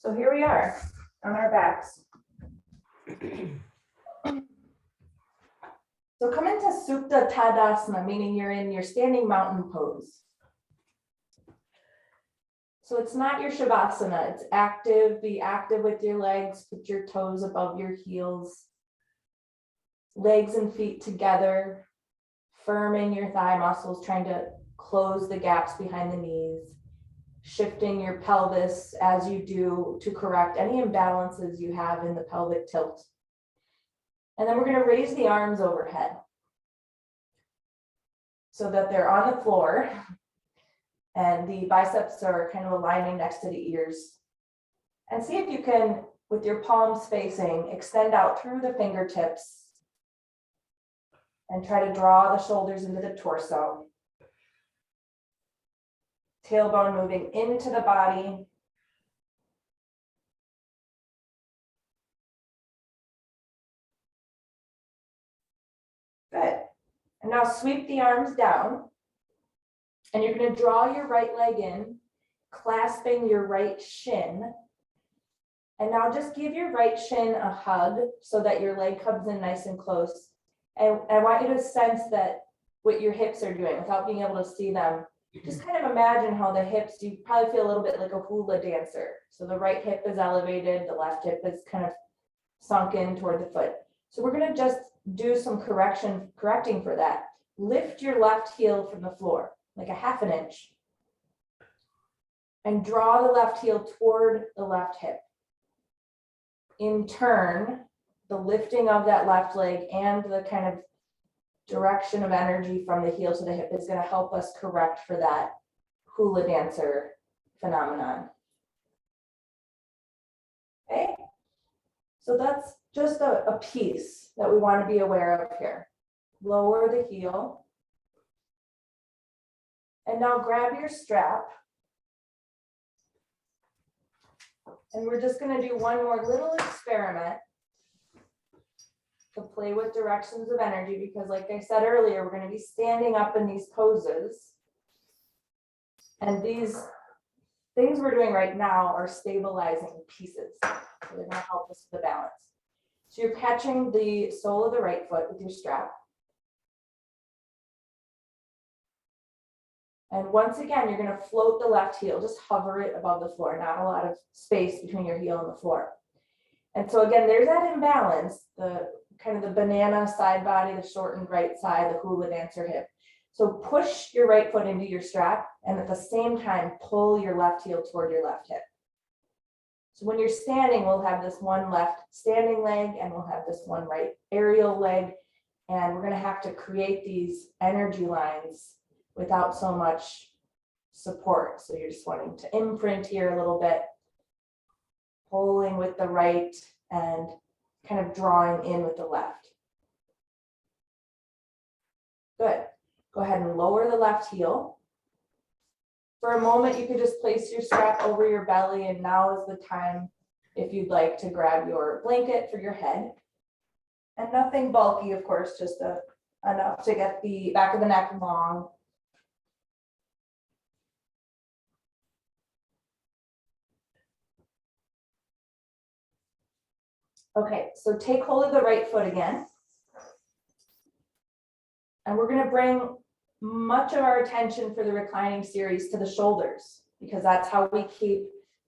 So here we are on our backs. So come into Supta Tadasana, meaning you're in your standing mountain pose. So it's not your Shavasana, it's active. Be active with your legs, put your toes above your heels. Legs and feet together, firm in your thigh muscles, trying to close the gaps behind the knees. Shifting your pelvis as you do to correct any imbalances you have in the pelvic tilt. And then we're going to raise the arms overhead so that they're on the floor and the biceps are kind of aligning next to the ears. And see if you can, with your palms facing, extend out through the fingertips and try to draw the shoulders into the torso. Tailbone moving into the body. Good. And now sweep the arms down. And you're going to draw your right leg in, clasping your right shin. And now just give your right shin a hug so that your leg comes in nice and close. And I want you to sense that what your hips are doing without being able to see them. Just kind of imagine how the hips, you probably feel a little bit like a hula dancer. So the right hip is elevated, the left hip is kind of sunk in toward the foot. So we're going to just do some correcting for that. Lift your left heel from the floor, like a half an inch. And draw the left heel toward the left hip. In turn, the lifting of that left leg and the kind of direction of energy from the heel to the hip is going to help us correct for that hula dancer phenomenon. Okay, so that's just a piece that we want to be aware of here. Lower the heel. And now grab your strap. And we're just going to do one more little experiment to play with directions of energy, because like I said earlier, we're going to be standing up in these poses. And these things we're doing right now are stabilizing pieces. So they're going to help us with the balance. So you're catching the sole of the right foot with your strap. And once again, you're going to float the left heel, just hover it above the floor, not a lot of space between your heel and the floor. And so again, there's that imbalance, the kind of the banana side body, the shortened right side, the hula dancer hip. So push your right foot into your strap and at the same time, pull your left heel toward your left hip. So when you're standing, we'll have this one left standing leg and we'll have this one right aerial leg. And we're going to have to create these energy lines without so much support. So you're just wanting to imprint here a little bit, pulling with the right and kind of drawing in with the left. Good. Go ahead and lower the left heel. For a moment, you could just place your strap over your belly, and now is the time if you'd like to grab your blanket for your head. And nothing bulky, of course, just enough to get the back of the neck long. Okay, so take hold of the right foot again. And we're going to bring much of our attention for the reclining series to the shoulders, because that's how we keep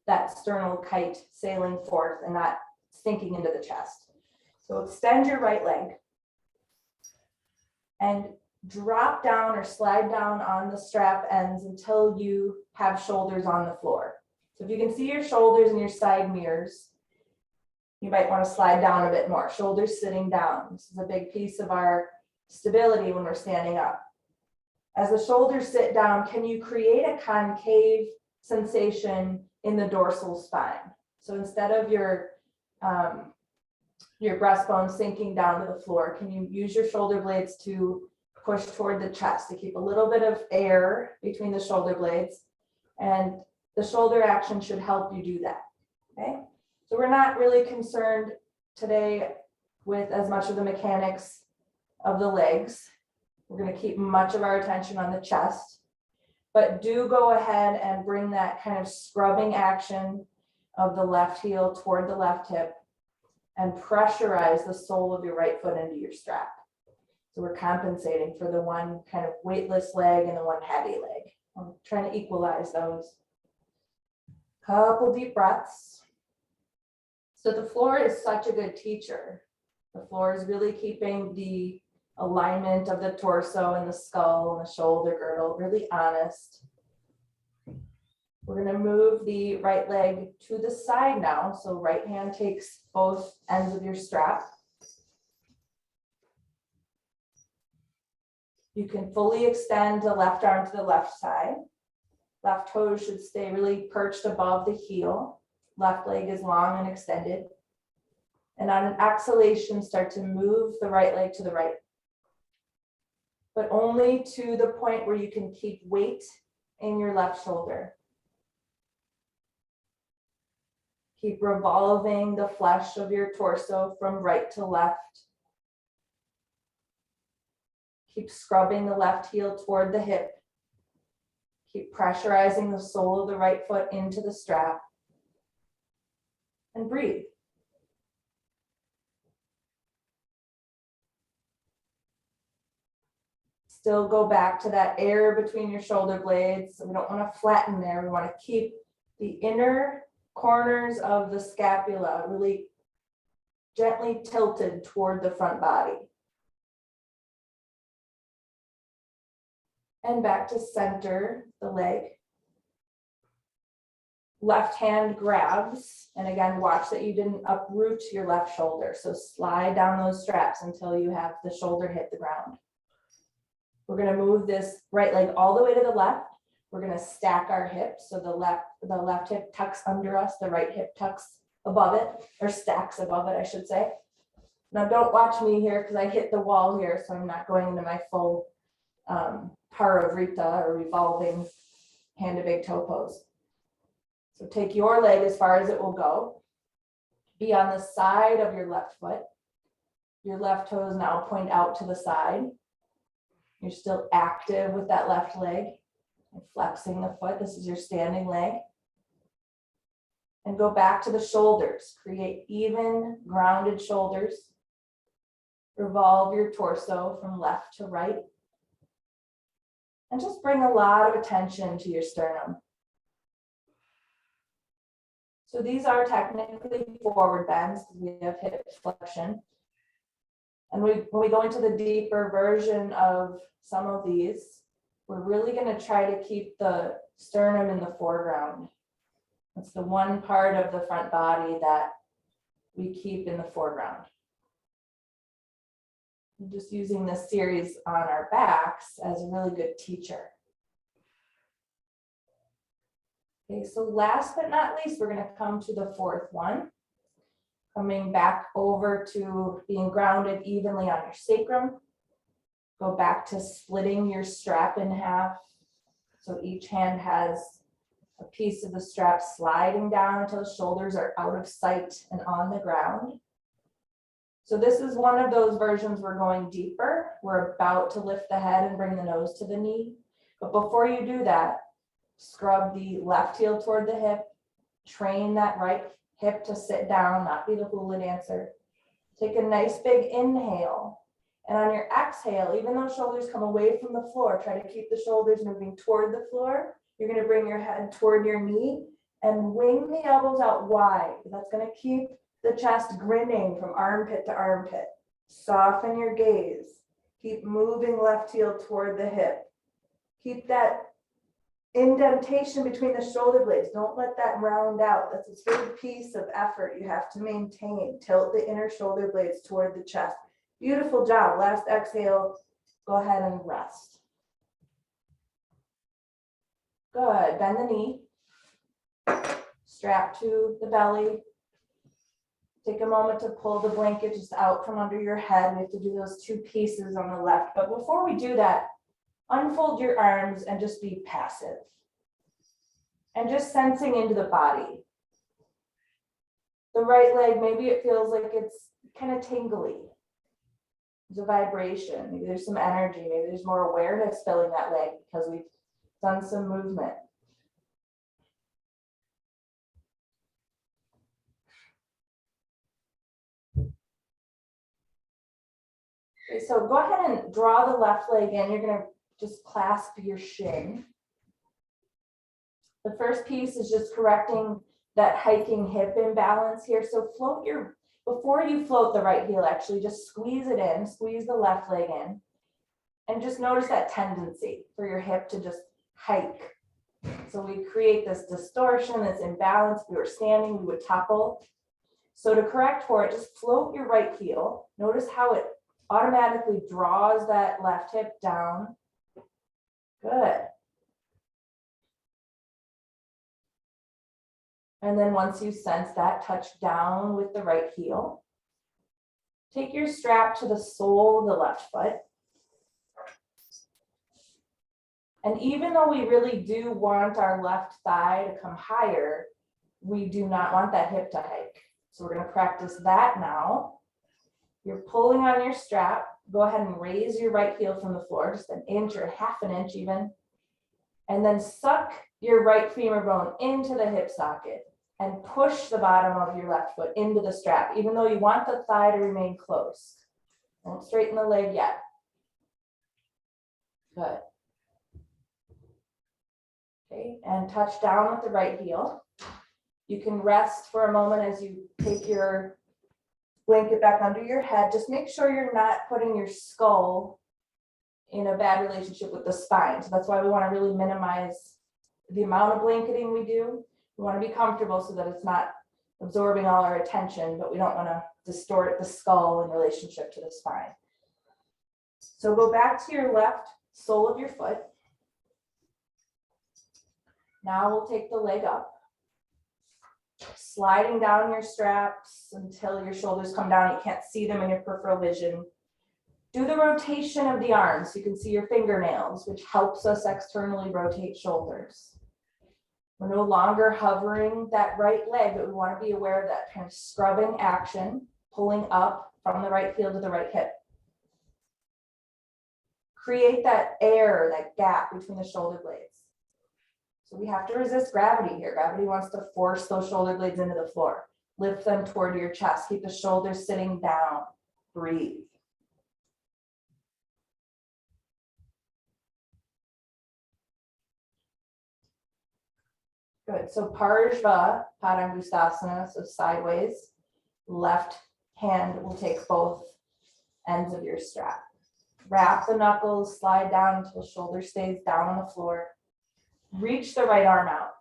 that sternal kite sailing forth and not sinking into the chest. So extend your right leg and drop down or slide down on the strap ends until you have shoulders on the floor. So if you can see your shoulders in your side mirrors, you might want to slide down a bit more. Shoulders sitting down. This is a big piece of our stability when we're standing up. As the shoulders sit down, can you create a concave sensation in the dorsal spine? So instead of your breastbone sinking down to the floor, can you use your shoulder blades to push toward the chest to keep a little bit of air between the shoulder blades? And the shoulder action should help you do that. Okay. So we're not really concerned today with as much of the mechanics of the legs. We're going to keep much of our attention on the chest, but do go ahead and bring that kind of scrubbing action of the left heel toward the left hip and pressurize the sole of your right foot into your strap. So we're compensating for the one kind of weightless leg and the one heavy leg. I'm trying to equalize those. Couple deep breaths. So the floor is such a good teacher. The floor is really keeping the alignment of the torso and the skull and the shoulder girdle really honest. We're going to move the right leg to the side now. So right hand takes both ends of your strap. You can fully extend the left arm to the left side. Left toe should stay really perched above the heel. Left leg is long and extended. And on an exhalation, start to move the right leg to the right, but only to the point where you can keep weight in your left shoulder. Keep revolving the flesh of your torso from right to left. Keep scrubbing the left heel toward the hip. Keep pressurizing the sole of the right foot into the strap. And breathe. Still go back to that air between your shoulder blades. We don't want to flatten there. We want to keep the inner corners of the scapula really gently tilted toward the front body. And back to center the leg. Left hand grabs, and again, watch that you didn't uproot your left shoulder. So slide down those straps until you have the shoulder hit the ground. We're going to move this right leg all the way to the left. We're going to stack our hips. So the left hip tucks under us, the right hip tucks above it, or stacks above it, I should say. Now don't watch me here because I hit the wall here, so I'm not going into my full Parivrita or revolving hand to big toe pose. So take your leg as far as it will go. Be on the side of your left foot. Your left toes now point out to the side. You're still active with that left leg. And flexing the foot. This is your standing leg. And go back to the shoulders. Create even, grounded shoulders. Revolve your torso from left to right. And just bring a lot of attention to your sternum. So these are technically forward bends because we have hip flexion. And when we go into the deeper version of some of these, we're really going to try to keep the sternum in the foreground. It's the one part of the front body that we keep in the foreground. I'm just using this series on our backs as a really good teacher. Okay, so last but not least, we're going to come to the fourth one. Coming back over to being grounded evenly on your sacrum. Go back to splitting your strap in half. So each hand has a piece of the strap sliding down until the shoulders are out of sight and on the ground. So this is one of those versions we're going deeper. We're about to lift the head and bring the nose to the knee. But before you do that, scrub the left heel toward the hip. Train that right hip to sit down, not be the hula dancer. Take a nice big inhale. And on your exhale, even though shoulders come away from the floor, try to keep the shoulders moving toward the floor. You're going to bring your head toward your knee and wing the elbows out wide. That's going to keep the chest grinning from armpit to armpit. Soften your gaze. Keep moving left heel toward the hip. Keep that indentation between the shoulder blades. Don't let that round out. That's a big piece of effort you have to maintain. Tilt the inner shoulder blades toward the chest. Beautiful job. Last exhale, go ahead and rest. Good. Bend the knee. Strap to the belly. Take a moment to pull the blanket just out from under your head. We have to do those two pieces on the left. But before we do that, unfold your arms and just be passive. And just sensing into the body. The right leg, maybe it feels like it's kind of tingly. There's a vibration, maybe there's some energy, maybe there's more awareness filling that leg because we've done some movement. Okay, so go ahead and draw the left leg in. You're gonna just clasp your shin. The first piece is just correcting that hiking hip imbalance here. So before you float the right heel, actually just squeeze it in, squeeze the left leg in. And just notice that tendency for your hip to just hike. So we create this distortion, this imbalance. If we were standing, we would topple. So to correct for it, just float your right heel. Notice how it automatically draws that left hip down. Good. And then once you sense that, touch down with the right heel. Take your strap to the sole of the left foot. And even though we really do want our left thigh to come higher, we do not want that hip to hike. So we're going to practice that now. You're pulling on your strap. Go ahead and raise your right heel from the floor, just an inch or half an inch even. And then suck your right femur bone into the hip socket and push the bottom of your left foot into the strap, even though you want the thigh to remain close. Don't straighten the leg yet. Good. Okay, and touch down with the right heel. You can rest for a moment as you take your blanket back under your head. Just make sure you're not putting your skull in a bad relationship with the spine. So that's why we want to really minimize the amount of blanketing we do. We want to be comfortable so that it's not absorbing all our attention, but we don't want to distort the skull in relationship to the spine. So go back to your left sole of your foot. Now we'll take the leg up, sliding down your straps until your shoulders come down. You can't see them in your peripheral vision. Do the rotation of the arms so you can see your fingernails, which helps us externally rotate shoulders. We're no longer hovering that right leg, but we want to be aware of that kind of scrubbing action, pulling up from the right heel to the right hip. Create that air, that gap between the shoulder blades. So we have to resist gravity here. Gravity wants to force those shoulder blades into the floor. Lift them toward your chest. Keep the shoulders sitting down. Breathe. Good. So Parshva Padangusthasana, so sideways. Left hand will take both ends of your strap. Wrap the knuckles, slide down until shoulder stays down on the floor. Reach the right arm out.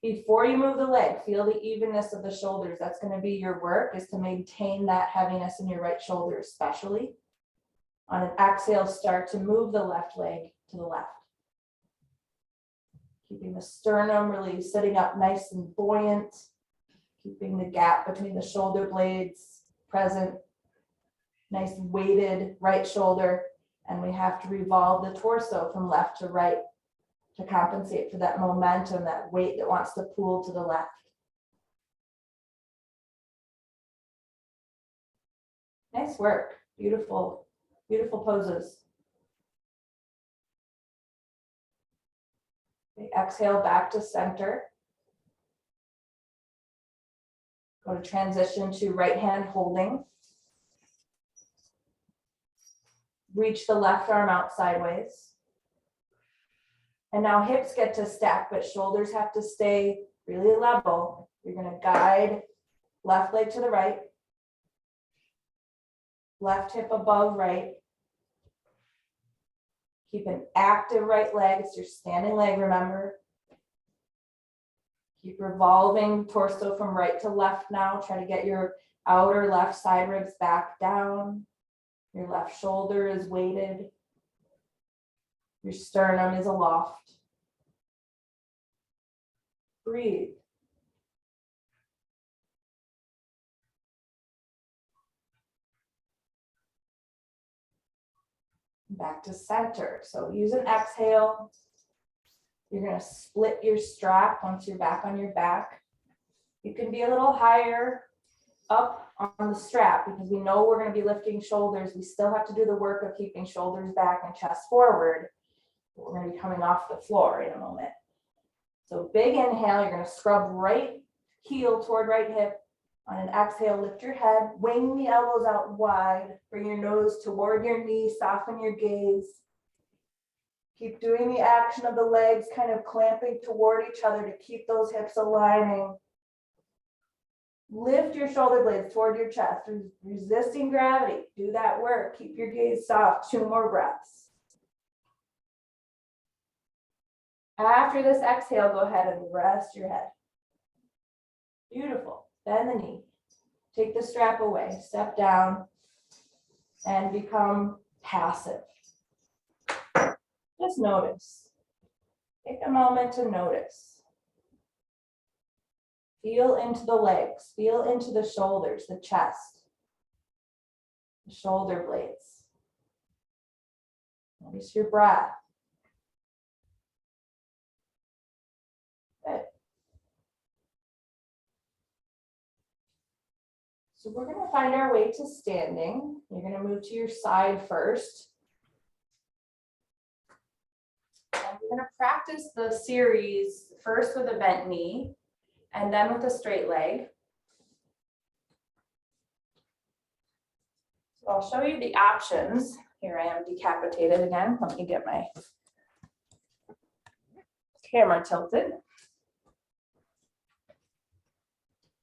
Before you move the leg, feel the evenness of the shoulders. That's going to be your work, is to maintain that heaviness in your right shoulder, especially. On an exhale, start to move the left leg to the left. Keeping the sternum really sitting up nice and buoyant. Keeping the gap between the shoulder blades present. Nice weighted right shoulder. And we have to revolve the torso from left to right to compensate for that momentum, that weight that wants to pull to the left. Nice work. Beautiful, beautiful poses. Okay, exhale back to center. Go to transition to right hand holding. Reach the left arm out sideways. And now hips get to stack, but shoulders have to stay really level. You're going to guide left leg to the right. Left hip above right. Keep an active right leg. It's your standing leg, remember. Keep revolving torso from right to left now. Try to get your outer left side ribs back down. Your left shoulder is weighted. Your sternum is aloft. Breathe. Back to center. So use an exhale. You're going to split your strap once you're back on your back. You can be a little higher up on the strap because we know we're going to be lifting shoulders. We still have to do the work of keeping shoulders back and chest forward. We're going to be coming off the floor in a moment. So big inhale, you're going to scrub right heel toward right hip. On an exhale, lift your head, wing the elbows out wide, bring your nose toward your knee, soften your gaze. Keep doing the action of the legs kind of clamping toward each other to keep those hips aligning. Lift your shoulder blades toward your chest, resisting gravity. Do that work. Keep your gaze soft. 2 more breaths. After this exhale, go ahead and rest your head. Beautiful. Bend the knee. Take the strap away. Step down and become passive. Just notice. Take a moment to notice. Feel into the legs, feel into the shoulders, the chest, the shoulder blades. Notice your breath. Good. So we're going to find our way to standing. You're going to move to your side first. And we're going to practice the series first with a bent knee and then with a straight leg. So I'll show you the options. Here I am decapitated again. Let me get my camera tilted.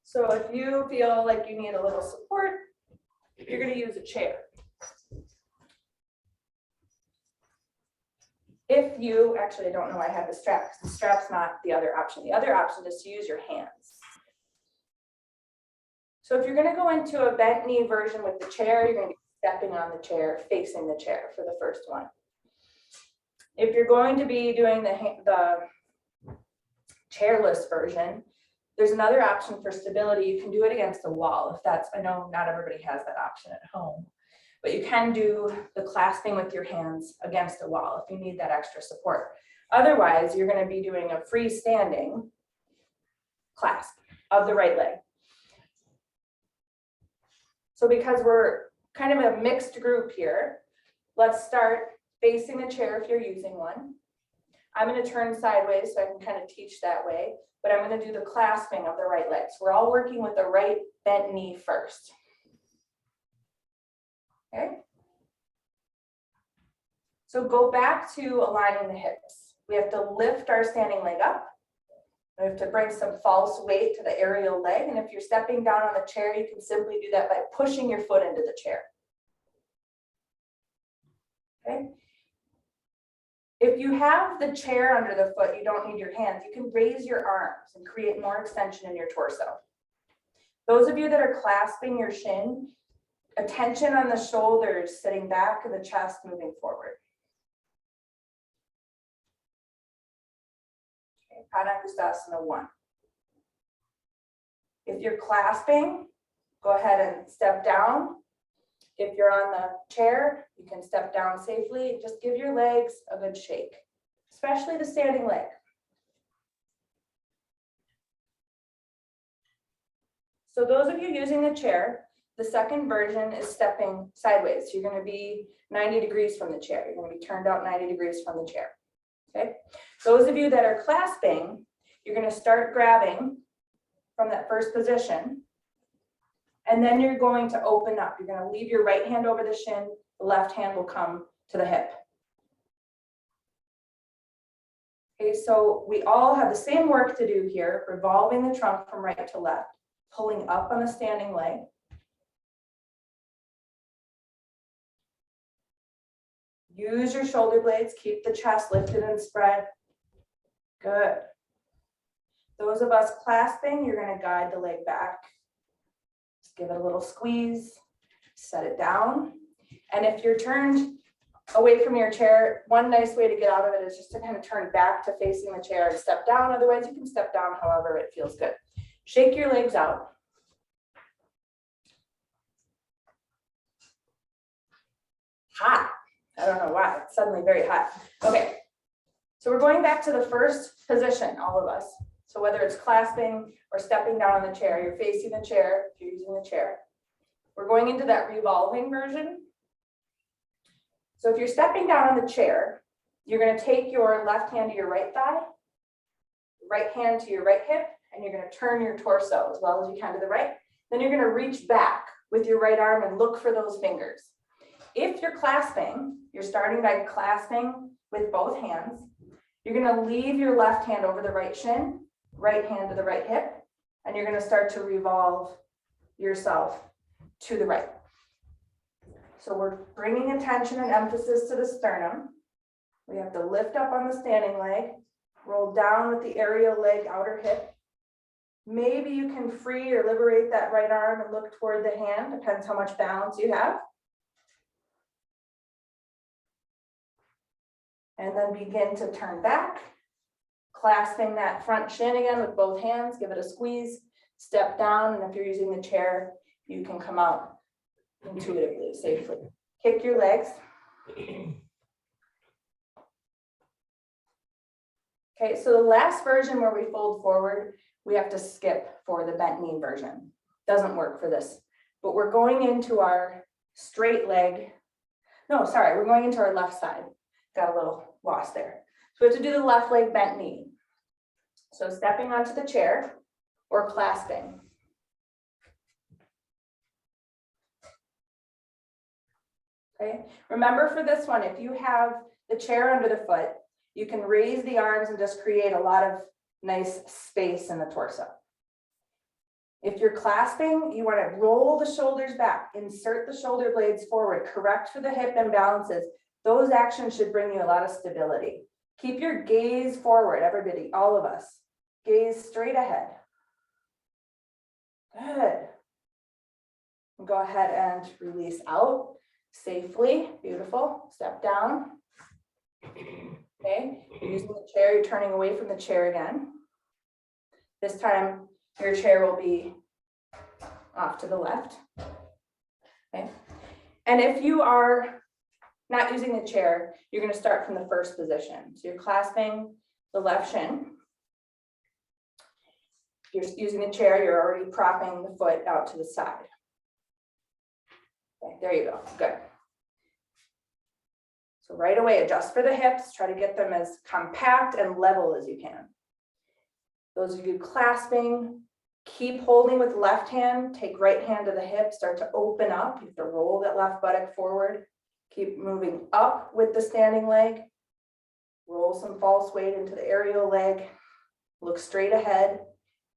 So if you feel like you need a little support, you're going to use a chair. If you, actually, I don't know why I have the strap, because the strap's not the other option. The other option is to use your hands. So if you're going to go into a bent knee version with the chair, you're going to be stepping on the chair, facing the chair for the first one. If you're going to be doing the chairless version, there's another option for stability. You can do it against the wall. If that's, I know not everybody has that option at home, but you can do the clasping with your hands against a wall if you need that extra support. Otherwise, you're going to be doing a freestanding clasp of the right leg. So because we're kind of a mixed group here, let's start facing the chair if you're using one. I'm going to turn sideways so I can kind of teach that way, but I'm going to do the clasping of the right leg. So we're all working with the right bent knee first. Okay. So go back to aligning the hips. We have to lift our standing leg up. We have to bring some false weight to the aerial leg. And if you're stepping down on the chair, you can simply do that by pushing your foot into the chair. Okay. If you have the chair under the foot, you don't need your hands. You can raise your arms and create more extension in your torso. Those of you that are clasping your shin, attention on the shoulders sitting back and the chest moving forward. Okay, Padangusthasana 1. If you're clasping, go ahead and step down. If you're on the chair, you can step down safely. Just give your legs a good shake, especially the standing leg. So those of you using the chair, the second version is stepping sideways. So you're going to be 90 degrees from the chair. You're going to be turned out 90 degrees from the chair. Okay. Those of you that are clasping, you're going to start grabbing from that first position. And then you're going to open up. You're going to leave your right hand over the shin. The left hand will come to the hip. Okay, so we all have the same work to do here, revolving the trunk from right to left, pulling up on the standing leg. Use your shoulder blades, keep the chest lifted and spread. Good. Those of us clasping, you're going to guide the leg back. Just give it a little squeeze, set it down. And if you're turned away from your chair, one nice way to get out of it is just to kind of turn back to facing the chair and step down. Otherwise, you can step down however it feels good. Shake your legs out. Hot. I don't know why, it's suddenly very hot. Okay, so we're going back to the first position, all of us. So whether it's clasping or stepping down on the chair, you're facing the chair, if you're using the chair. We're going into that revolving version. So if you're stepping down on the chair, you're going to take your left hand to your right thigh, right hand to your right hip, and you're going to turn your torso as well as you can to the right, Then you're gonna reach back with your right arm and look for those fingers. If you're clasping, you're starting by clasping with both hands. You're gonna leave your left hand over the right shin, right hand to the right hip, and you're gonna start to revolve yourself to the right. So we're bringing attention and emphasis to the sternum. We have to lift up on the standing leg, roll down with the aerial leg outer hip. Maybe you can free or liberate that right arm and look toward the hand, depends how much balance you have. And then begin to turn back, clasping that front shin again with both hands, give it a squeeze, step down, and if you're using the chair, you can come out intuitively, safely. Kick your legs. Okay, so the last version where we fold forward, we have to skip for the bent knee version. Doesn't work for this, but we're going into our straight leg. No, sorry, we're going into our left side. Got a little lost there. So we have to do the left leg bent knee. So stepping onto the chair or clasping. Okay, remember for this one, if you have the chair under the foot, you can raise the arms and just create a lot of nice space in the torso. If you're clasping, you want to roll the shoulders back, insert the shoulder blades forward, correct for the hip imbalances. Those actions should bring you a lot of stability. Keep your gaze forward, everybody, all of us. Gaze straight ahead. Good. Go ahead and release out safely. Beautiful. Step down. Okay, you're using the chair, you're turning away from the chair again. This time, your chair will be off to the left. Okay, and if you are not using the chair, you're going to start from the first position. So you're clasping the left shin. If you're using the chair, you're already propping the foot out to the side. Okay, there you go. Good. So right away, adjust for the hips, try to get them as compact and level as you can. Those of you clasping, keep holding with left hand, take right hand to the hip, start to open up. You have to roll that left buttock forward. Keep moving up with the standing leg. Roll some false weight into the aerial leg. Look straight ahead.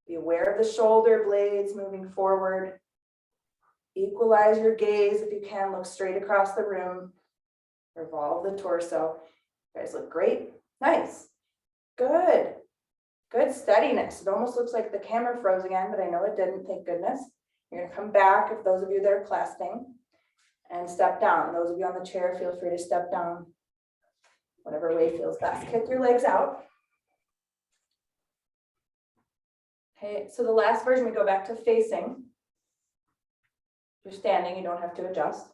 Be aware of the shoulder blades moving forward. Equalize your gaze if you can, look straight across the room. Revolve the torso. You guys look great. Nice. Good. Good steadiness. It almost looks like the camera froze again, but I know it didn't, thank goodness. You're going to come back, if those of you that are clasping, and step down. Those of you on the chair, feel free to step down whatever way feels best. Kick your legs out. Okay, so the last version, we go back to facing. If you're standing, you don't have to adjust.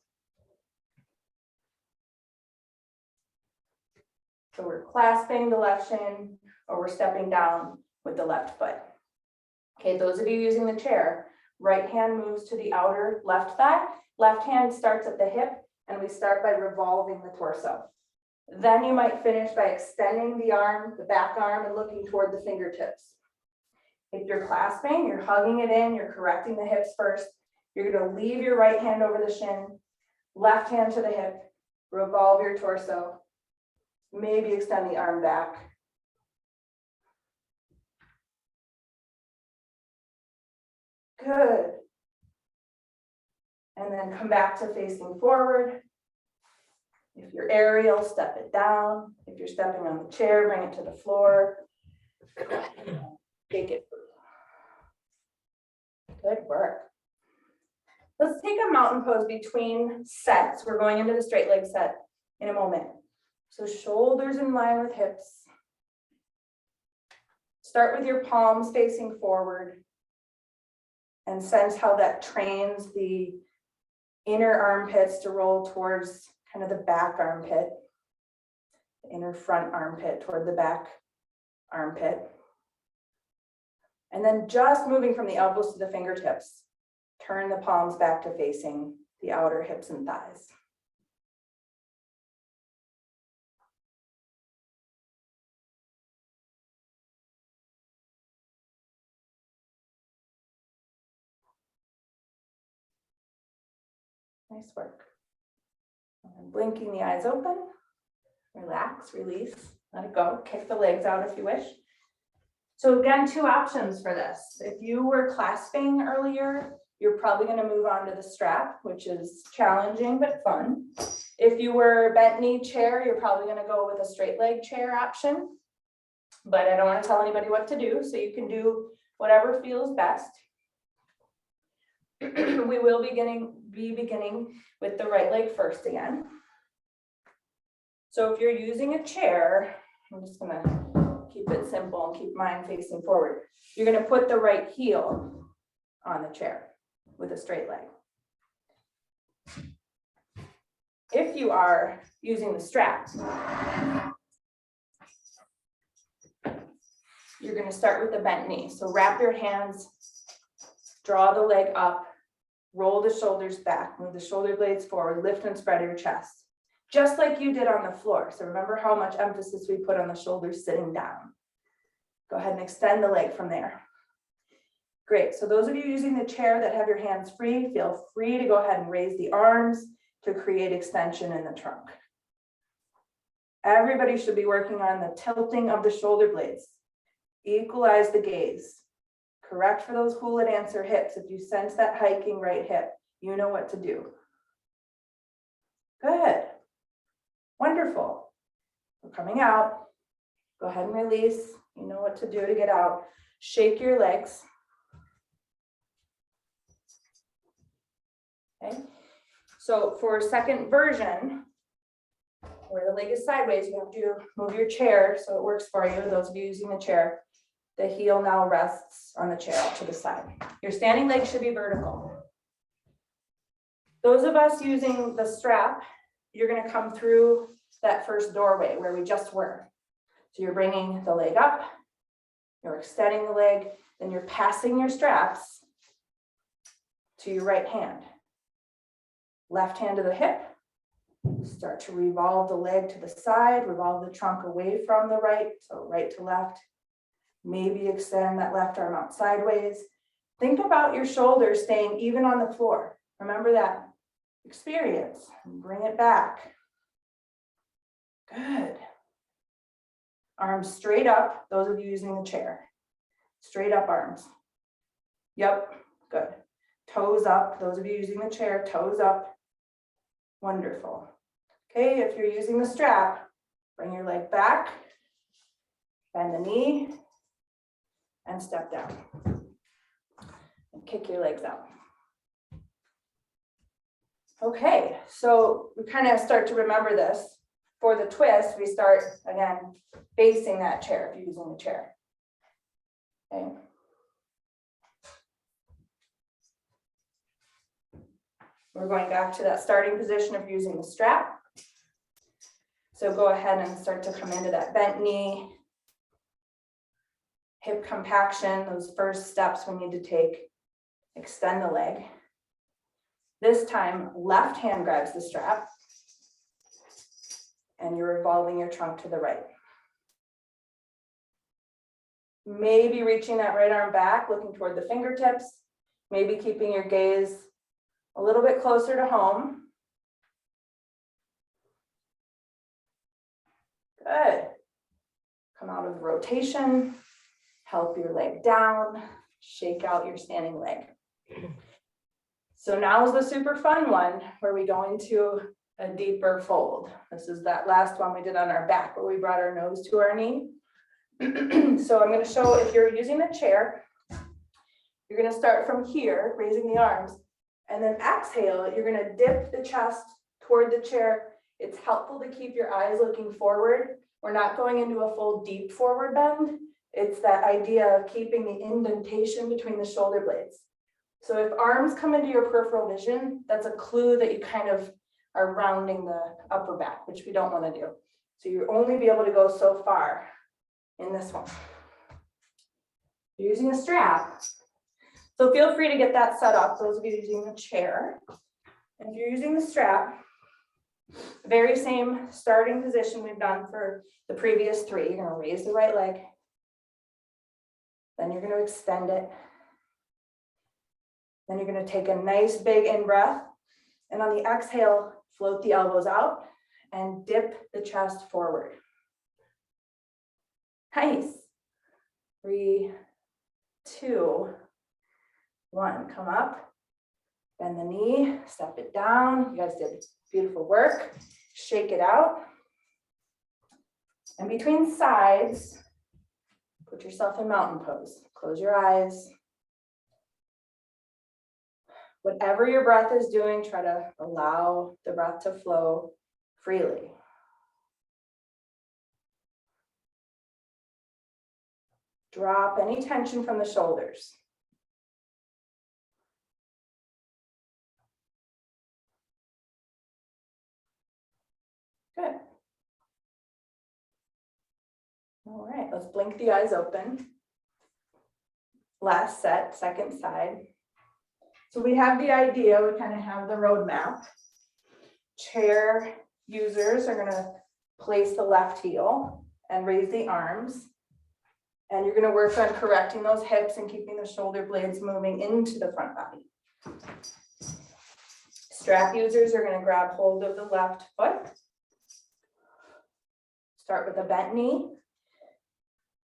So we're clasping the left shin, or we're stepping down with the left foot. Okay, those of you using the chair, right hand moves to the outer left thigh, left hand starts at the hip, and we start by revolving the torso. Then you might finish by extending the arm, the back arm, and looking toward the fingertips. If you're clasping, you're hugging it in, you're correcting the hips first. You're going to leave your right hand over the shin, left hand to the hip, revolve your torso, maybe extend the arm back. Good. And then come back to facing forward. If you're aerial, step it down. If you're stepping on the chair, bring it to the floor. Take it. Good work. Let's take a mountain pose between sets. We're going into the straight leg set in a moment. So shoulders in line with hips. Start with your palms facing forward and sense how that trains the inner armpits to roll towards kind of the back armpit, the inner front armpit toward the back armpit. And then just moving from the elbows to the fingertips, turn the palms back to facing the outer hips and thighs. Nice work. And blinking the eyes open. Relax, release, let it go. Kick the legs out if you wish. So again, two options for this. If you were clasping earlier, you're probably going to move on to the strap, which is challenging but fun. If you were bent knee chair, you're probably going to go with a straight leg chair option. But I don't want to tell anybody what to do, so you can do whatever feels best. We will be beginning with the right leg first again. So if you're using a chair, I'm just going to keep it simple and keep mine facing forward. You're going to put the right heel on the chair with a straight leg. If you are using the strap, you're going to start with the bent knee. So wrap your hands, draw the leg up, roll the shoulders back, move the shoulder blades forward, lift and spread your chest, just like you did on the floor. So remember how much emphasis we put on the shoulders sitting down. Go ahead and extend the leg from there. Great. So those of you using the chair that have your hands free, feel free to go ahead and raise the arms to create extension in the trunk. Everybody should be working on the tilting of the shoulder blades. Equalize the gaze. Correct for those hula dancer hips. If you sense that hiking right hip, you know what to do. Good. Wonderful. We're coming out. Go ahead and release. You know what to do to get out. Shake your legs. Okay. So for second version, where the leg is sideways, you have to move your chair so it works for you. Those of you using the chair, the heel now rests on the chair to the side. Your standing leg should be vertical. Those of us using the strap, you're going to come through that first doorway where we just were. So you're bringing the leg up, you're extending the leg, then you're passing your straps to your right hand. Left hand to the hip. Start to revolve the leg to the side, revolve the trunk away from the right, so right to left. Maybe extend that left arm out sideways. Think about your shoulders staying even on the floor. Remember that experience and bring it back. Good. Arms straight up, those of you using the chair. Straight up arms. Yep, good. Toes up, those of you using the chair, toes up. Wonderful. Okay, if you're using the strap, bring your leg back, bend the knee, and step down. And kick your legs out. Okay, so we kind of start to remember this. For the twist, we start, again, facing that chair if you're using the chair. Okay. We're going back to that starting position of using the strap. So go ahead and start to come into that bent knee, hip compaction, those first steps we need to take. Extend the leg. This time, left hand grabs the strap, and you're revolving your trunk to the right. Maybe reaching that right arm back, looking toward the fingertips, maybe keeping your gaze a little bit closer to home. Good. Come out of rotation, help your leg down, shake out your standing leg. So now is the super fun one where we go into a deeper fold. This is that last one we did on our back where we brought our nose to our knee. So I'm going to show, if you're using the chair, you're going to start from here, raising the arms, and then exhale, you're going to dip the chest toward the chair. It's helpful to keep your eyes looking forward. We're not going into a full deep forward bend. It's that idea of keeping the indentation between the shoulder blades. So if arms come into your peripheral vision, that's a clue that you kind of are rounding the upper back, which we don't want to do. So you only be able to go so far in this one. You're using a strap. So feel free to get that set up, those of you using the chair. And if you're using the strap, very same starting position we've done for the previous three. You're going to raise the right leg. Then you're going to extend it. Then you're going to take a nice big in breath And on the exhale, float the elbows out and dip the chest forward. Nice. 3, 2, 1. Come up, bend the knee, step it down. You guys did beautiful work. Shake it out. And between sides, put yourself in mountain pose. Close your eyes. Whatever your breath is doing, try to allow the breath to flow freely. Drop any tension from the shoulders. Good. All right, let's blink the eyes open. Last set, second side. So we have the idea, we kind of have the roadmap. Chair users are gonna place the left heel and raise the arms. And you're gonna work on correcting those hips and keeping the shoulder blades moving into the front body. Strap users are gonna grab hold of the left foot. Start with a bent knee.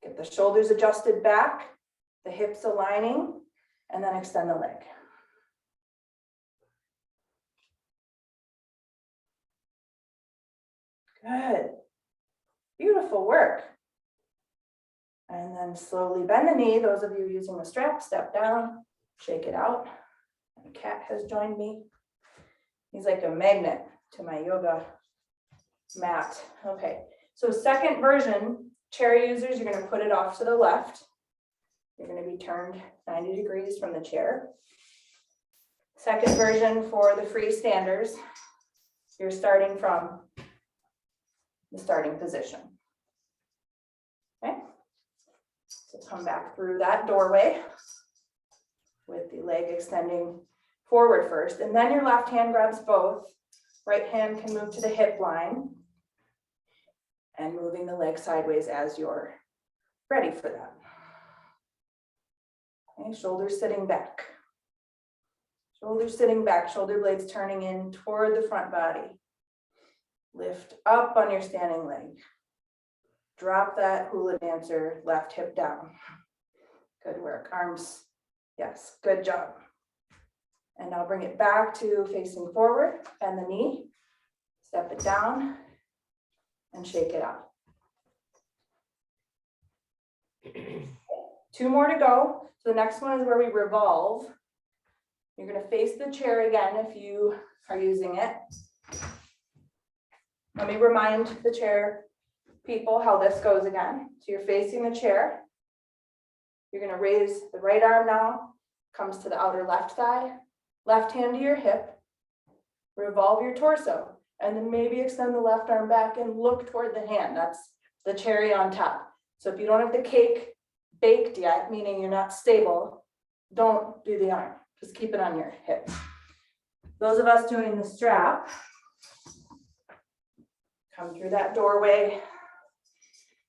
Get the shoulders adjusted back, the hips aligning, and then extend the leg. Good. Beautiful work. And then slowly bend the knee. Those of you using the strap, step down, shake it out. And Cat has joined me. He's like a magnet to my yoga mat. Okay, so second version, chair users, you're going to put it off to the left. You're going to be turned 90 degrees from the chair. Second version for the freestanders, you're starting from the starting position. Okay, so come back through that doorway with the leg extending forward first, and then your left hand grabs both. Right hand can move to the hip line and moving the leg sideways as you're ready for that. Okay, shoulders sitting back. Shoulders sitting back, shoulder blades turning in toward the front body. Lift up on your standing leg. Drop that hula dancer left hip down. Good work. Arms, yes, good job. And now bring it back to facing forward, bend the knee, step it down, and shake it out. 2 more to go. So the next one is where we revolve. You're going to face the chair again if you are using it. Let me remind the chair people how this goes again. So you're facing the chair. You're going to raise the right arm now, comes to the outer left thigh, left hand to your hip, revolve your torso, and then maybe extend the left arm back and look toward the hand. That's the cherry on top. So if you don't have the cake baked yet, meaning you're not stable, don't do the arm. Just keep it on your hip. Those of us doing the strap, come through that doorway,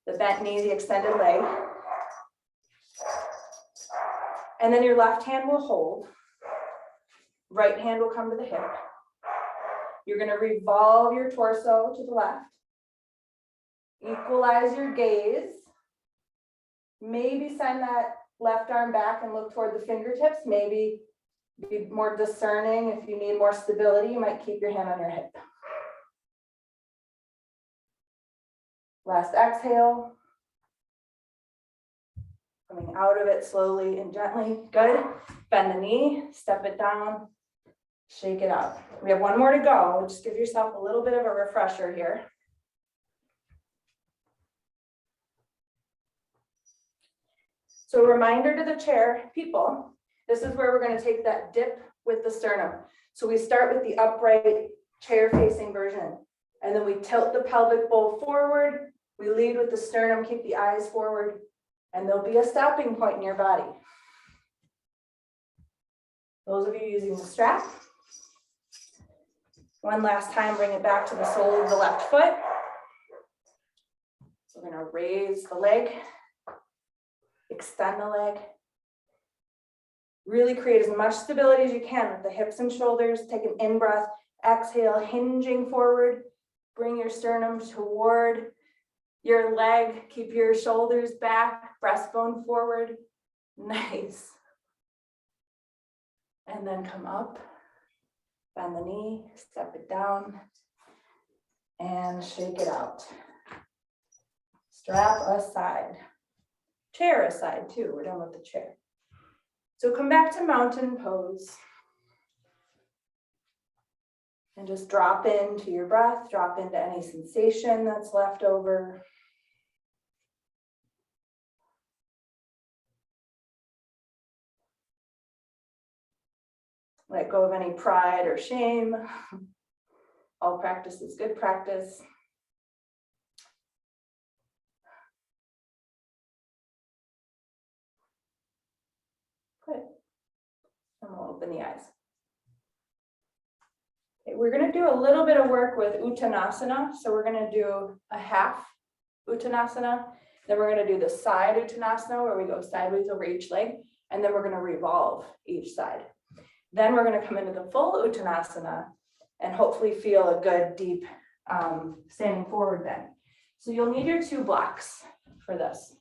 the bent knee, the extended leg. And then your left hand will hold. Right hand will come to the hip. You're going to revolve your torso to the left. Equalize your gaze. Maybe send that left arm back and look toward the fingertips. Maybe be more discerning. If you need more stability, you might keep your hand on your hip. Last exhale. Coming out of it slowly and gently. Good. Bend the knee, step it down, shake it out. We have 1 more to go. Just give yourself a little bit of a refresher here. So a reminder to the chair people, this is where we're going to take that dip with the sternum. So we start with the upright chair facing version, and then we tilt the pelvic bowl forward. We lead with the sternum, keep the eyes forward, and there'll be a stopping point in your body. Those of you using the strap, one last time, bring it back to the sole of the left foot. So we're going to raise the leg, extend the leg. Really create as much stability as you can with the hips and shoulders. Take an in-breath, Exhale, hinging forward. Bring your sternum toward your leg. Keep your shoulders back, breastbone forward. Nice. And then come up, bend the knee, step it down, and shake it out. Strap aside. Chair aside too, we're done with the chair. So come back to mountain pose. And just drop into your breath, drop into any sensation that's left over. Let go of any pride or shame. All practice is good practice. Good. And we'll open the eyes. Okay, we're going to do a little bit of work with Uttanasana. So we're going to do a half Uttanasana. Then we're going to do the side Uttanasana where we go sideways over each leg. And then we're going to revolve each side. Then we're going to come into the full Uttanasana and hopefully feel a good deep standing forward bend. So you'll need your 2 blocks for this.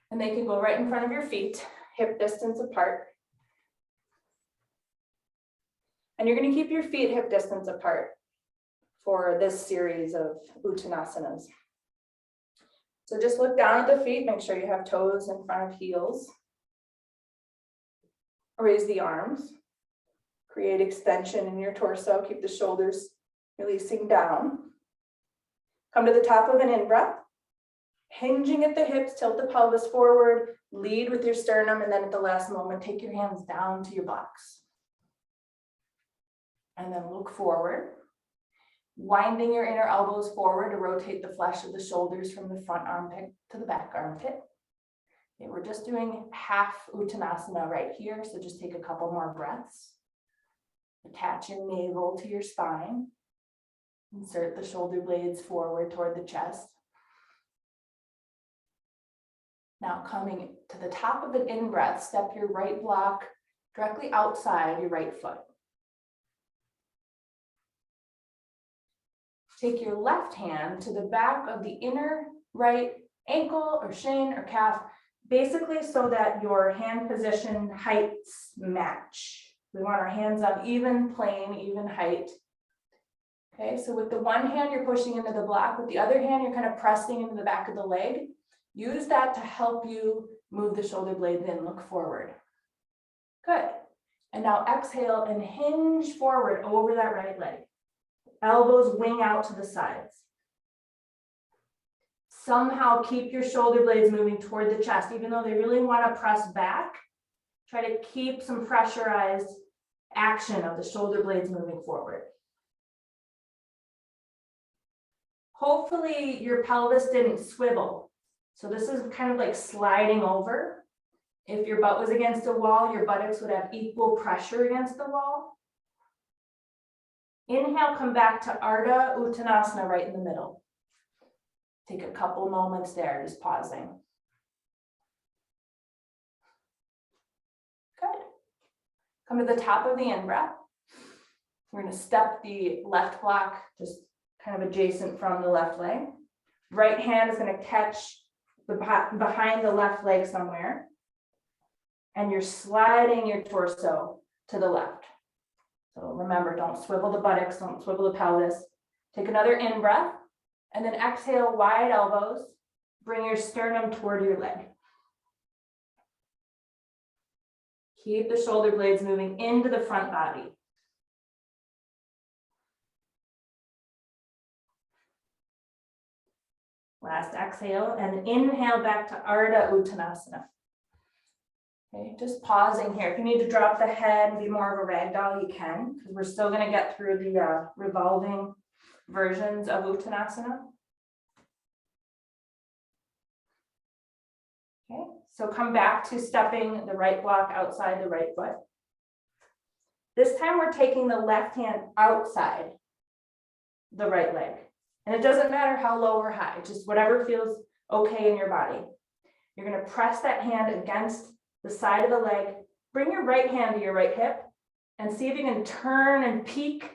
And they can go right in front of your feet, hip distance apart. And you're going to keep your feet hip distance apart for this series of Uttanasanas. So just look down at the feet, make sure you have toes in front of heels. Raise the arms, create extension in your torso, keep the shoulders releasing down. Come to the top of an in-breath, hinging at the hips, tilt the pelvis forward, lead with your sternum, and then at the last moment, take your hands down to your box. And then look forward, winding your inner elbows forward to rotate the flesh of the shoulders from the front armpit to the back armpit. Okay, we're just doing half Uttanasana right here, so just take a couple more breaths. Attach your navel to your spine. Insert the shoulder blades forward toward the chest. Now coming to the top of an in-breath, step your right block directly outside your right foot. Take your left hand to the back of the inner right ankle or shin or calf, basically so that your hand position heights match. We want our hands on even plane, even height. Okay, so with the one hand, you're pushing into the block. With the other hand, you're kind of pressing into the back of the leg. Use that to help you move the shoulder blades in, look forward. Good. And now exhale and hinge forward over that right leg. Elbows wing out to the sides. Somehow keep your shoulder blades moving toward the chest, even though they really want to press back. Try to keep some pressurized action of the shoulder blades moving forward. Hopefully your pelvis didn't swivel. So this is kind of like sliding over. If your butt was against a wall, your buttocks would have equal pressure against the wall. Inhale, come back to Ardha Uttanasana right in the middle. Take a couple moments there, just pausing. Good. Come to the top of the in-breath. We're going to step the left block just kind of adjacent from the left leg. Right hand is going to catch behind the left leg somewhere. And you're sliding your torso to the left. So remember, don't swivel the buttocks, don't swivel the pelvis. Take another in-breath. And then exhale, wide elbows. Bring your sternum toward your leg. Keep the shoulder blades moving into the front body. Last exhale and inhale back to Ardha Uttanasana. Okay, just pausing here. If you need to drop the head and be more of a ragdoll, you can, because we're still going to get through the revolving versions of Uttanasana. Okay, so come back to stepping the right block outside the right foot. This time we're taking the left hand outside the right leg. And it doesn't matter how low or high, just whatever feels okay in your body. You're going to press that hand against the side of the leg. Bring your right hand to your right hip And see if you can turn and peek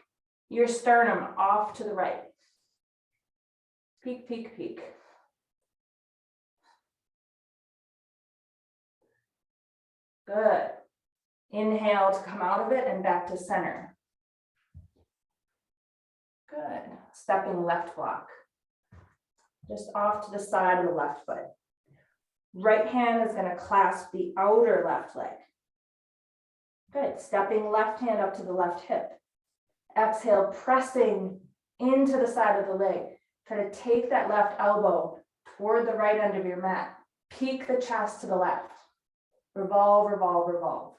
your sternum off to the right. Peek, peek, peek. Good. Inhale to come out of it and back to center. Good. Stepping left block. Just off to the side of the left foot. Right hand is going to clasp the outer left leg. Good. Stepping left hand up to the left hip. Exhale, pressing into the side of the leg. Try to take that left elbow toward the right end of your mat. Peek the chest to the left. Revolve, revolve, revolve.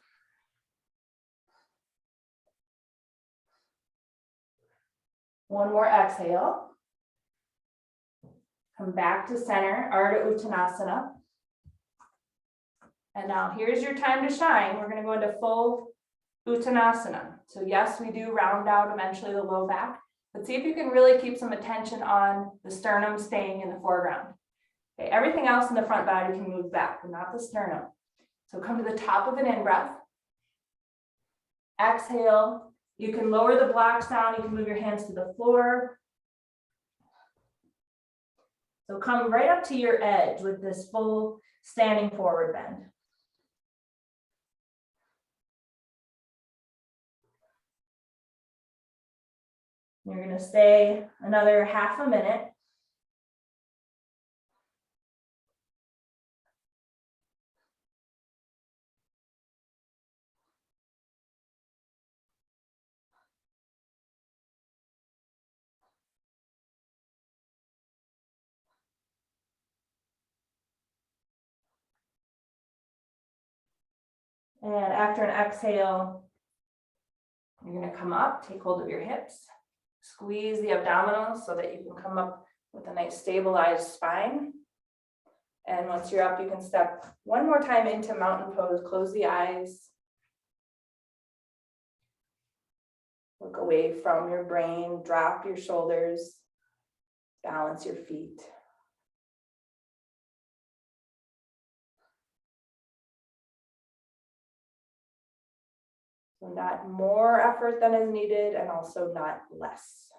One more exhale. Come back to center, Ardha Uttanasana. And now here's your time to shine. We're going to go into full Uttanasana. So yes, we do round out eventually the low back, but see if you can really keep some attention on the sternum staying in the foreground. Okay, everything else in the front body can move back, but not the sternum. So come to the top of an in-breath. Exhale. You can lower the blocks down. You can move your hands to the floor. So come right up to your edge with this full standing forward bend. You're going to stay another half a minute. And after an exhale, you're going to come up, take hold of your hips, squeeze the abdominals so that you can come up with a nice stabilized spine. And once you're up, you can step one more time into mountain pose, close the eyes. Look away from your brain, drop your shoulders, balance your feet. So not more effort than is needed and also not less.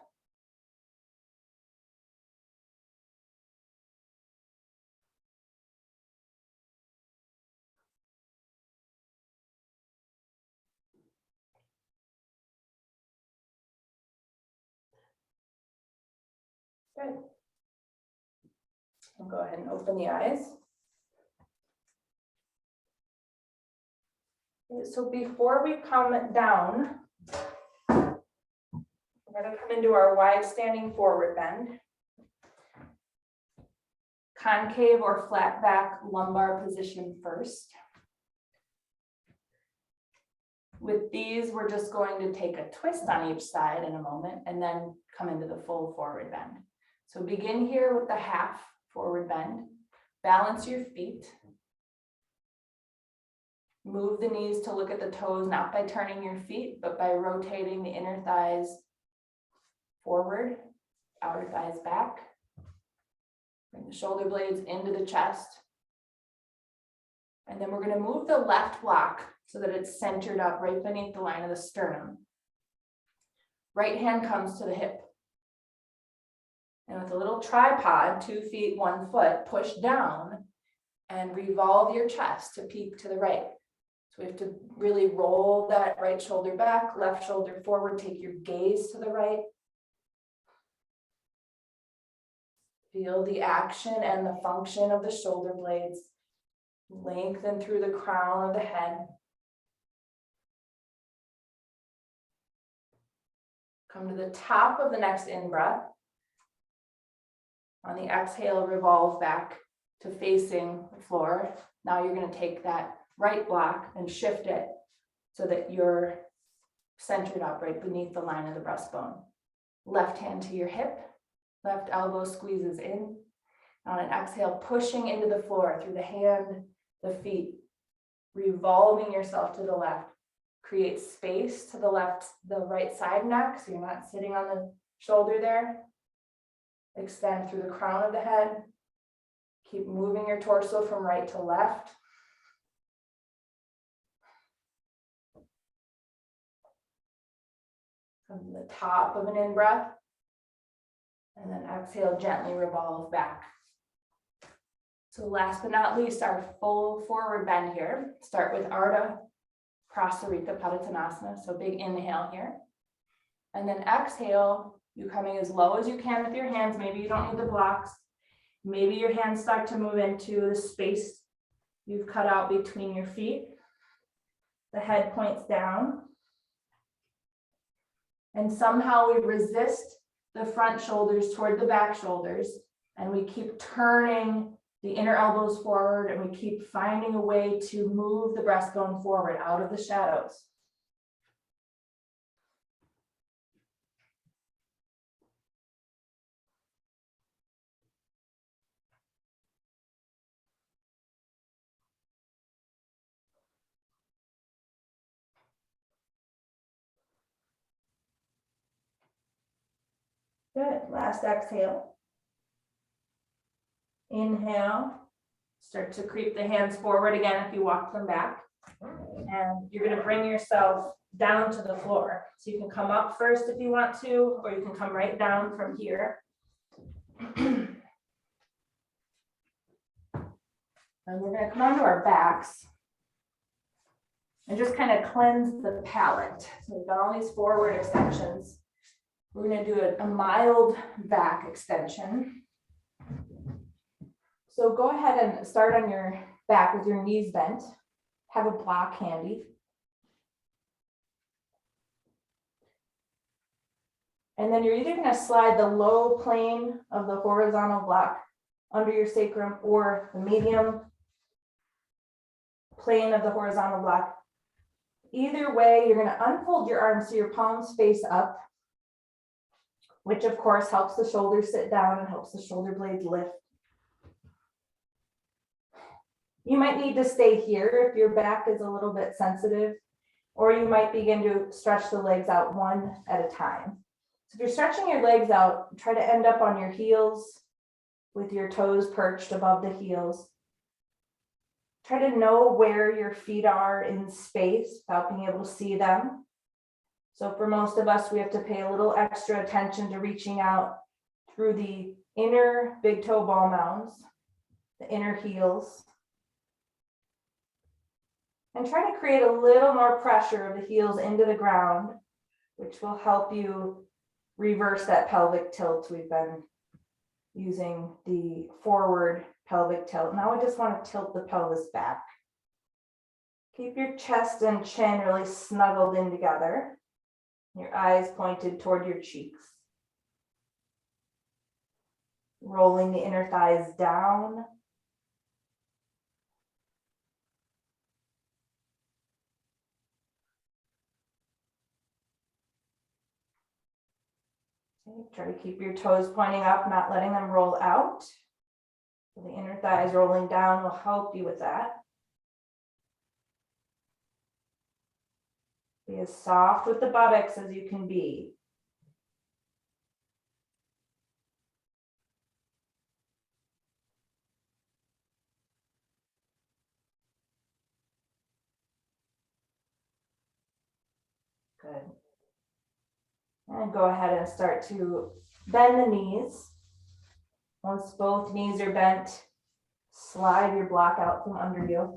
Good. I'll go ahead and open the eyes. So before we come down, we're going to come into our wide standing forward bend. Concave or flat back lumbar position first. With these, we're just going to take a twist on each side in a moment and then come into the full forward bend. So begin here with the half forward bend. Balance your feet. Move the knees to look at the toes, not by turning your feet, but by rotating the inner thighs forward, outer thighs back. Bring the shoulder blades into the chest. And then we're going to move the left block so that it's centered up right beneath the line of the sternum. Right hand comes to the hip. And with a little tripod, 2 feet, 1 foot, push down and revolve your chest to peek to the right. So we have to really roll that right shoulder back, left shoulder forward, take your gaze to the right. Feel the action and the function of the shoulder blades. Lengthen through the crown of the head. Come to the top of the next in-breath. On the exhale, revolve back to facing the floor. Now you're going to take that right block and shift it so that you're centered up right beneath the line of the breastbone. Left hand to your hip, left elbow squeezes in. On an exhale, pushing into the floor through the hand, the feet, revolving yourself to the left. Create space to the left, the right side neck, so you're not sitting on the shoulder there. Extend through the crown of the head. Keep moving your torso from right to left. from the top of an in-breath. And then exhale, gently revolve back. So last but not least, our full forward bend here. Start with Ardha Prasarika Padottanasana, so big inhale here. And then exhale, you coming as low as you can with your hands. Maybe you don't need the blocks. Maybe your hands start to move into the space you've cut out between your feet. The head points down. And somehow we resist the front shoulders toward the back shoulders, and we keep turning the inner elbows forward, and we keep finding a way to move the breastbone forward out of the shadows. Good. Last exhale. Inhale. Start to creep the hands forward again if you walk them back. And you're going to bring yourself down to the floor. So you can come up first if you want to, or you can come right down from here. And we're going to come onto our backs and just kind of cleanse the palate. So we've got all these forward extensions. We're going to do a mild back extension. So go ahead and start on your back with your knees bent. Have a block handy. And then you're either going to slide the low plane of the horizontal block under your sacrum or the medium plane of the horizontal block. Either way, you're going to unfold your arms so your palms face up, which of course helps the shoulders sit down and helps the shoulder blades lift. You might need to stay here if your back is a little bit sensitive, or you might begin to stretch the legs out one at a time. So if you're stretching your legs out, try to end up on your heels with your toes perched above the heels. Try to know where your feet are in space without being able to see them. So for most of us, we have to pay a little extra attention to reaching out through the inner big toe ball mounds, the inner heels. And try to create a little more pressure of the heels into the ground, which will help you reverse that pelvic tilt. We've been using the forward pelvic tilt. Now I just want to tilt the pelvis back. Keep your chest and chin really snuggled in together. Your eyes pointed toward your cheeks. Rolling the inner thighs down. Okay, try to keep your toes pointing up, not letting them roll out. So the inner thighs rolling down will help you with that. Be as soft with the buttocks as you can be. Good. And go ahead and start to bend the knees. Once both knees are bent, slide your block out from under you.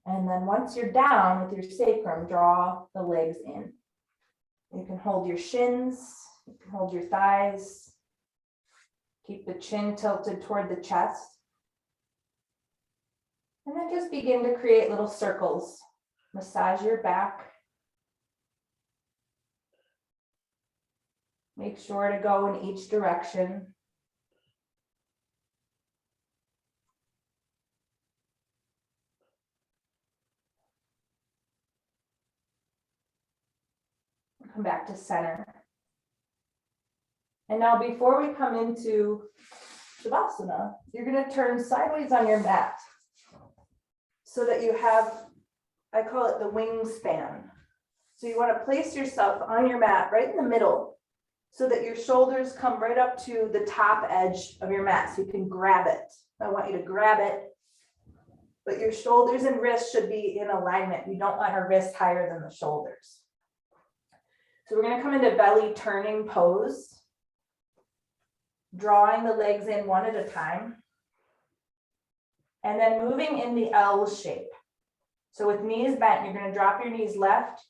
And then once you're down with your sacrum, draw the legs in. You can hold your shins, you can hold your thighs. Keep the chin tilted toward the chest. And then just begin to create little circles. Massage your back. Make sure to go in each direction. Come back to center. And now before we come into Shavasana, you're going to turn sideways on your mat so that you have, I call it the wingspan. So you want to place yourself on your mat right in the middle so that your shoulders come right up to the top edge of your mat so you can grab it. I want you to grab it, but your shoulders and wrists should be in alignment. You don't want our wrists higher than the shoulders. So we're going to come into belly turning pose, drawing the legs in one at a time, and then moving in the L shape. So with knees bent, you're going to drop your knees left,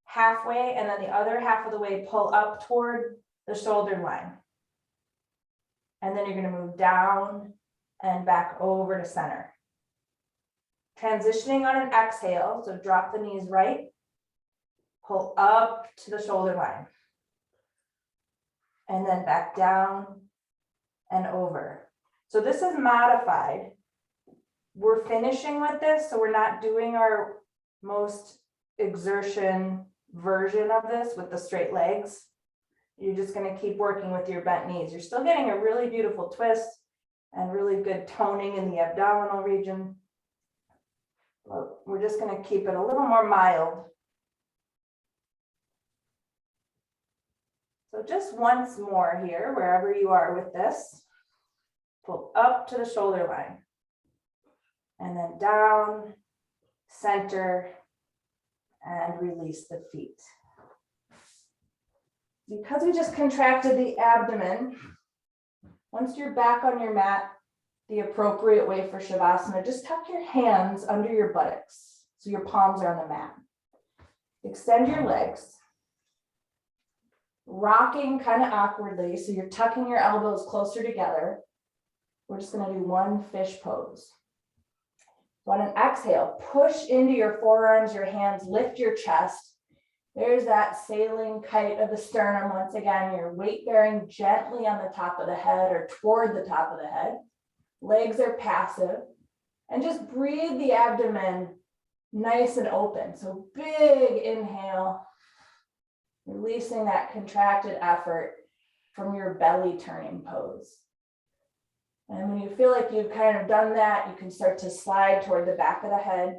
halfway, and then the other half of the way pull up toward the shoulder line. And then you're going to move down and back over to center. Transitioning on an exhale, so drop the knees right, pull up to the shoulder line, and then back down and over. So this is modified. We're finishing with this, so we're not doing our most exertion version of this with the straight legs. You're just going to keep working with your bent knees. You're still getting a really beautiful twist and really good toning in the abdominal region. But we're just going to keep it a little more mild. So just once more here, wherever you are with this, pull up to the shoulder line. And then down, center, and release the feet. Because we just contracted the abdomen, once you're back on your mat, the appropriate way for Shavasana, just tuck your hands under your buttocks so your palms are on the mat. Extend your legs, rocking kind of awkwardly, so you're tucking your elbows closer together. We're just going to do one fish pose. So on an exhale, push into your forearms, your hands, lift your chest. There's that sailing kite of the sternum. Once again, your weight bearing gently on the top of the head or toward the top of the head. Legs are passive. And just breathe the abdomen nice and open. So big inhale, releasing that contracted effort from your belly turning pose. And when you feel like you've kind of done that, you can start to slide toward the back of the head.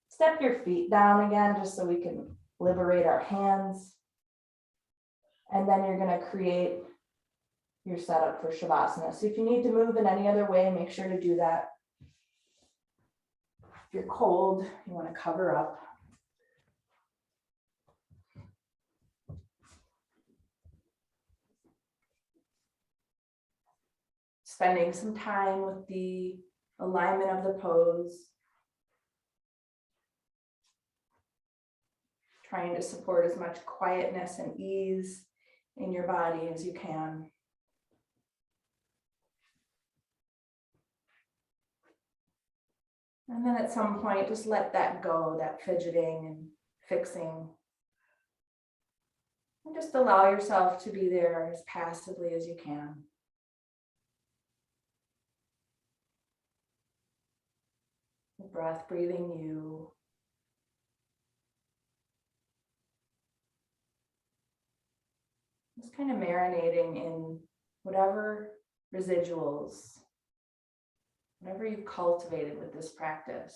Step your feet down again, just so we can liberate our hands. And then you're going to create your setup for Shavasana. So if you need to move in any other way, make sure to do that. If you're cold, you want to cover up. Spending some time with the alignment of the pose. Trying to support as much quietness and ease in your body as you can. And then at some point, just let that go, that fidgeting and fixing. And just allow yourself to be there as passively as you can. The breath breathing you. Just kind of marinating in whatever residuals, whatever you've cultivated with this practice.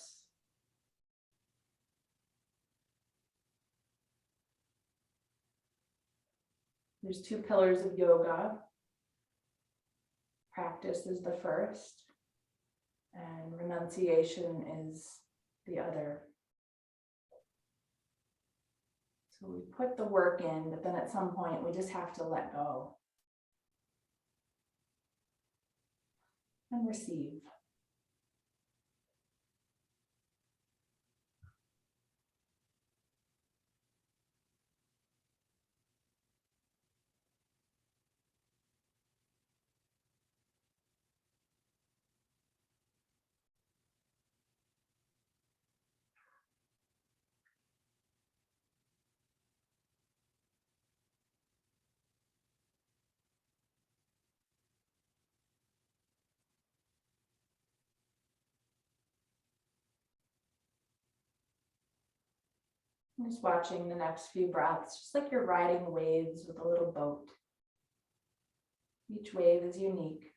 There's two pillars of yoga. Practice is the first, and renunciation is the other. So we put the work in, but then at some point we just have to let go and receive. Just watching the next few breaths, just like you're riding waves with a little boat. Each wave is unique.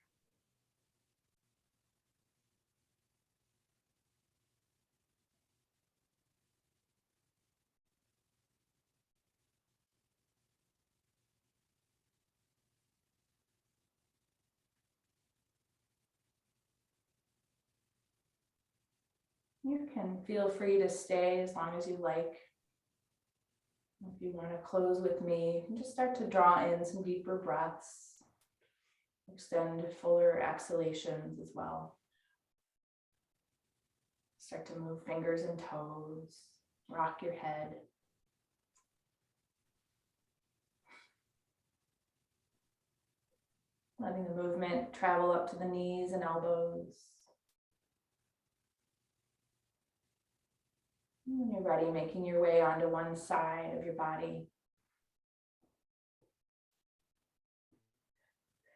You can feel free to stay as long as you like. If you want to close with me, you can just start to draw in some deeper breaths. Extend fuller exhalations as well. Start to move fingers and toes, rock your head. Letting the movement travel up to the knees and elbows. And when you're ready, making your way onto one side of your body.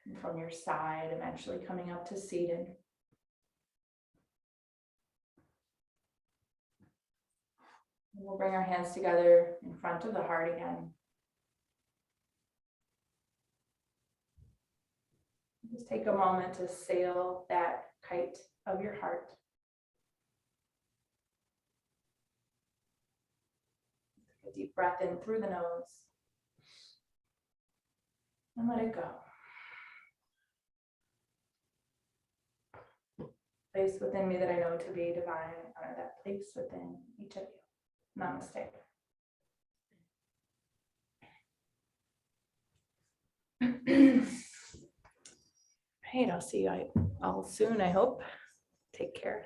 And from your side, eventually coming up to seated. And we'll bring our hands together in front of the heart again. Just take a moment to sail that kite of your heart. Take a deep breath in through the nose. And let it go. Place within me that I know to be divine. Honor that place within each of you. Namaste. Right, I'll see you all soon, I hope. Take care.